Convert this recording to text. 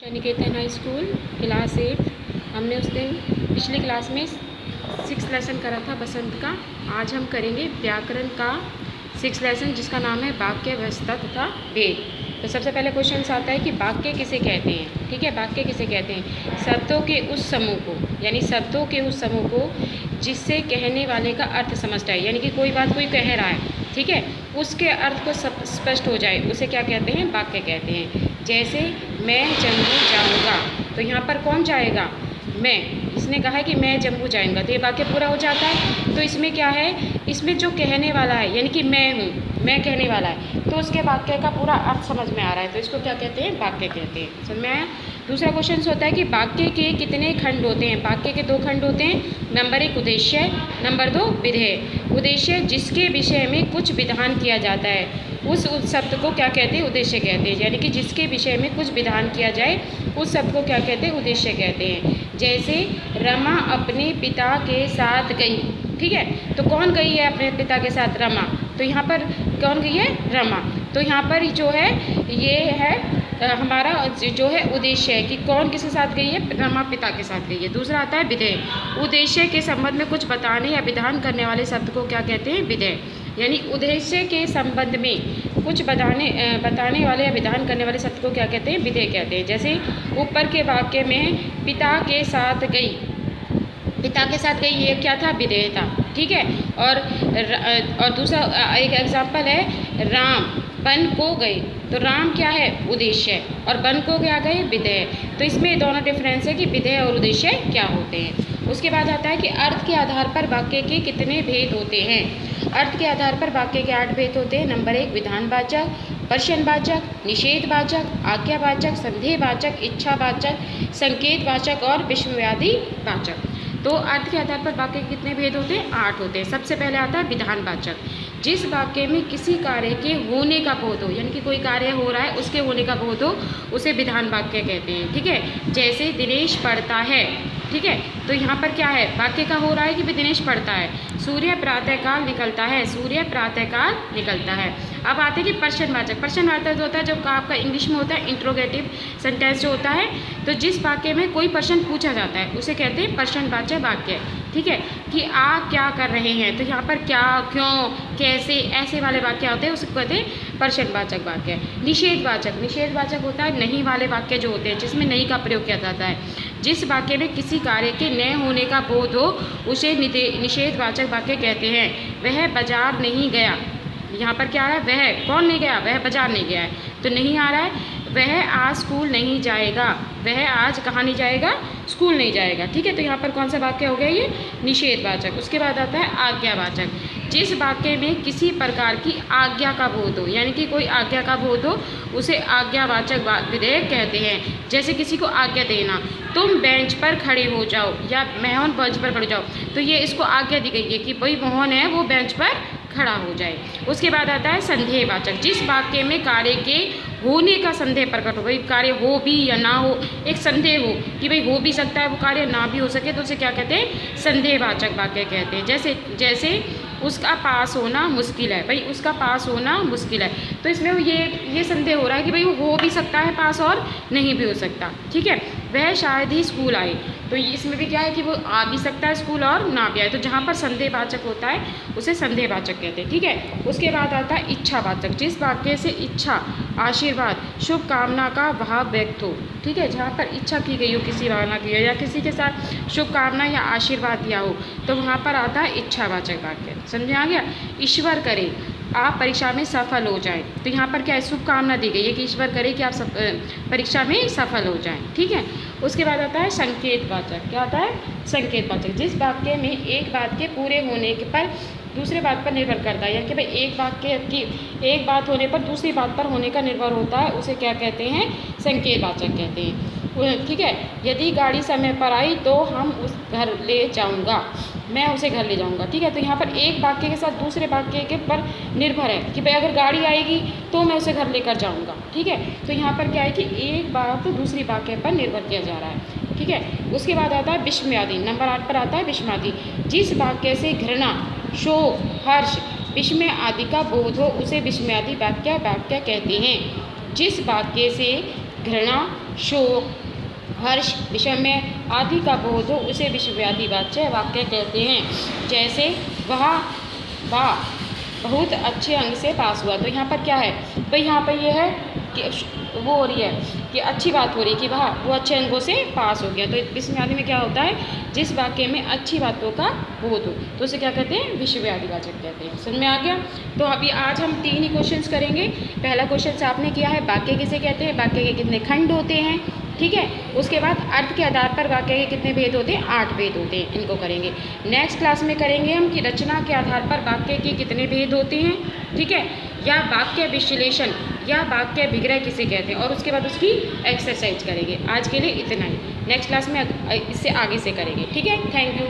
निकेतन high school class 8। हमने उस दिन पिछली क्लास में 6 लेसन करा था बसंत का। आज हम करेंगे व्याकरण का 6 लेसन जिसका नाम है वाक्य व्यवस्था तथा भेद। तो सबसे पहले क्वेश्चन आता है कि वाक्य किसे कहते हैं। ठीक है, वाक्य किसे कहते हैं? शब्दों के उस समूह को, यानी शब्दों के उस समूह को जिससे कहने वाले का अर्थ समझता है, यानी कि कोई बात कोई कह रहा है, ठीक है, उसके अर्थ को स्पष्ट हो जाए, उसे क्या कहते हैं? वाक्य कहते हैं। जैसे मैं जम्मू जाऊंगा, तो यहाँ पर कौन जाएगा? मैं। इसने कहा है कि मैं जम्मू जाऊंगा, तो ये वाक्य पूरा हो जाता है। तो इसमें क्या है? इसमें जो कहने वाला है, यानी कि मैं हूँ, मैं कहने वाला है, तो उसके वाक्य का पूरा अर्थ समझ में आ रहा है, तो इसको क्या कहते हैं? वाक्य कहते हैं। समझ में आया? दूसरा क्वेश्चन होता है कि वाक्य के कितने खंड होते हैं? वाक्य के 2 खंड होते हैं। नंबर 1 उद्देश्य, नंबर 2 विधेय। उद्देश्य जिसके विषय में कुछ विधान किया जाता है, उस शब्द को क्या कहते हैं? उद्देश्य कहते हैं। यानी कि जिसके विषय में कुछ विधान किया जाए, उस शब्द को क्या कहते हैं? उद्देश्य कहते हैं। जैसे रमा अपने पिता के साथ गई, ठीक है, तो कौन गई है अपने पिता के साथ? रमा। तो यहाँ पर कौन गई है? रमा। तो यहाँ पर जो है ये है हमारा जो है उद्देश्य है कि कौन किसके साथ गई है? रमा पिता के साथ गई है। दूसरा आता है विधेय। उद्देश्य के संबंध में कुछ बताने या विधान करने वाले शब्द को क्या कहते हैं? विधेय। यानी उद्देश्य के संबंध में कुछ बताने वाले या विधान करने वाले शब्द को क्या कहते हैं? विधेय कहते हैं। जैसे ऊपर के वाक्य में पिता के साथ गई, पिता के साथ गई, ये क्या था? विधेय था। ठीक है। और दूसरा एक एग्जाम्पल है राम वन को गए, तो राम क्या है? उद्देश्य है, और वन को क्या गए? विधेय। तो इसमें दोनों डिफरेंस है कि विधेय और उद्देश्य क्या होते हैं। उसके बाद आता है कि अर्थ के आधार पर वाक्य के कितने भेद होते हैं। अर्थ के आधार पर वाक्य के 8 भेद होते हैं। नंबर 1 विधानवाचक, प्रश्नवाचक, निषेधवाचक, आज्ञावाचक, संदेहवाचक, इच्छावाचक, संकेतवाचक और विस्मयादि वाचक। तो अर्थ के आधार पर वाक्य के कितने भेद होते हैं? 8 होते हैं। सबसे पहले आता है विधानवाचक। जिस वाक्य में किसी कार्य के होने का बोध हो, यानी कि कोई कार्य हो रहा है उसके होने का बोध हो, उसे विधान वाक्य कहते हैं। ठीक है। जैसे दिनेश पढ़ता है, ठीक है, तो यहाँ पर क्या है? वाक्य का हो रहा है कि दिनेश पढ़ता है। सूर्य प्रातःकाल निकलता है, सूर्य प्रातःकाल निकलता है। अब आते हैं कि प्रश्नवाचक। प्रश्नवाचक जो होता है, जब आपका इंग्लिश में होता है इंट्रोगेटिव सेंटेंस जो होता है, तो जिस वाक्य में कोई प्रश्न पूछा जाता है उसे कहते हैं प्रश्नवाचक वाक्य। ठीक है, कि आप क्या कर रहे हैं, तो यहाँ पर क्या, क्यों, कैसे, ऐसे वाले वाक्य होते हैं, उसको कहते हैं प्रश्नवाचक वाक्य। निषेधवाचक। निषेधवाचक होता है नहीं वाले वाक्य जो होते हैं, जिसमें नहीं का प्रयोग किया जाता है। जिस वाक्य में किसी कार्य के न होने का बोध हो, उसे निषेधवाचक वाक्य कहते हैं। वह बाजार नहीं गया, यहाँ पर क्या आ रहा है? वह कौन नहीं गया? वह बाजार नहीं गया है, तो नहीं आ रहा है। वह आज स्कूल नहीं जाएगा, वह आज कहाँ नहीं जाएगा? स्कूल नहीं जाएगा। ठीक है, तो यहाँ पर कौन सा वाक्य हो गया? ये निषेधवाचक। उसके बाद आता है आज्ञावाचक। जिस वाक्य में किसी प्रकार की आज्ञा का बोध हो, यानी कि कोई आज्ञा का बोध हो, उसे आज्ञावाचक विधेय कहते हैं। जैसे किसी को आज्ञा देना, तुम बेंच पर खड़े हो जाओ, या मोहन बेंच पर खड़े जाओ, तो ये इसको आज्ञा दी गई है कि भाई मोहन है वो बेंच पर खड़ा हो जाए। उसके बाद आता है संदेहवाचक। जिस वाक्य में कार्य के होने का संदेह प्रकट हो, भाई कार्य हो भी या ना हो, एक संदेह हो कि भाई हो भी सकता है वो कार्य, ना भी हो सके, तो उसे क्या कहते हैं? संदेहवाचक वाक्य कहते हैं। जैसे उसका पास होना मुश्किल है, भाई उसका पास होना मुश्किल है, तो इसमें ये संदेह हो रहा है कि भाई वो हो भी सकता है पास और नहीं भी हो सकता। ठीक है। वह शायद ही स्कूल आए, तो इसमें भी क्या है कि वो आ भी सकता है स्कूल और ना भी आए, तो जहाँ पर संदेहवाचक होता है उसे संदेहवाचक कहते हैं। ठीक है। उसके बाद आता है इच्छावाचक। जिस वाक्य से इच्छा, आशीर्वाद, शुभकामना का भाव व्यक्त हो, ठीक है, जहाँ पर इच्छा की गई हो किसी भावना की हो, या किसी के साथ शुभकामना या आशीर्वाद दिया हो, तो वहाँ पर आता है इच्छावाचक वाक्य। समझ आ गया? ईश्वर करे आप परीक्षा में सफल हो जाएं, तो यहाँ पर क्या है? शुभकामना दी गई है कि ईश्वर करे कि आप परीक्षा में सफल हो जाएं। ठीक है। उसके बाद आता है संकेतवाचक। क्या आता है? संकेतवाचक। जिस वाक्य में एक बात के पूरे होने के पर दूसरे बात पर निर्भर करता है, यानी कि भाई एक वाक्य की एक बात होने पर दूसरी बात पर होने का निर्भर होता है, उसे क्या कहते हैं? संकेतवाचक कहते हैं। ठीक है। यदि गाड़ी समय पर आई तो हम उस घर ले जाऊंगा, मैं उसे घर ले जाऊंगा। ठीक है, तो यहाँ पर एक वाक्य के साथ दूसरे वाक्य के पर निर्भर है कि भाई अगर गाड़ी आएगी तो मैं उसे घर लेकर जाऊंगा। ठीक है, तो यहाँ पर क्या है कि एक बात दूसरी वाक्य पर निर्भर किया जा रहा है। ठीक है। उसके बाद आता है विस्मयादि। नंबर 8 पर आता है विस्मयादि। जिस वाक्य से घृणा, शोक, हर्ष, विस्मय आदि का बोध हो, उसे विस्मयादि वाक्य कहते हैं। जिस वाक्य से घृणा, शोक, हर्ष, विषमय आदि का बोध हो उसे विषयवादी वाक्य कहते हैं। जैसे वह बहुत अच्छे अंक से पास हुआ, तो यहाँ पर क्या है भाई, यहाँ पर ये है कि वो हो रही है कि अच्छी बात हो रही है कि वो अच्छे अंकों से पास हो गया। तो विषयवादी में क्या होता है, जिस वाक्य में अच्छी बातों का बोध हो तो उसे क्या कहते हैं, विषयवादी वाचक कहते हैं। समझ में आ गया। तो अभी आज हम 3 ही क्वेश्चंस करेंगे। पहला क्वेश्चन आपने किया है वाक्य किसे कहते हैं, वाक्य के कितने खंड होते हैं, ठीक है। उसके बाद अर्थ के आधार पर वाक्य के कितने भेद होते हैं, 8 भेद होते हैं, इनको करेंगे। नेक्स्ट क्लास में करेंगे हम कि रचना के आधार पर वाक्य के कितने भेद होते हैं, ठीक है, या वाक्य विश्लेषण या वाक्य विग्रह किसे कहते हैं, और उसके बाद उसकी एक्सरसाइज करेंगे। आज के लिए इतना ही, नेक्स्ट क्लास में इससे आगे से करेंगे, ठीक है। Thank you.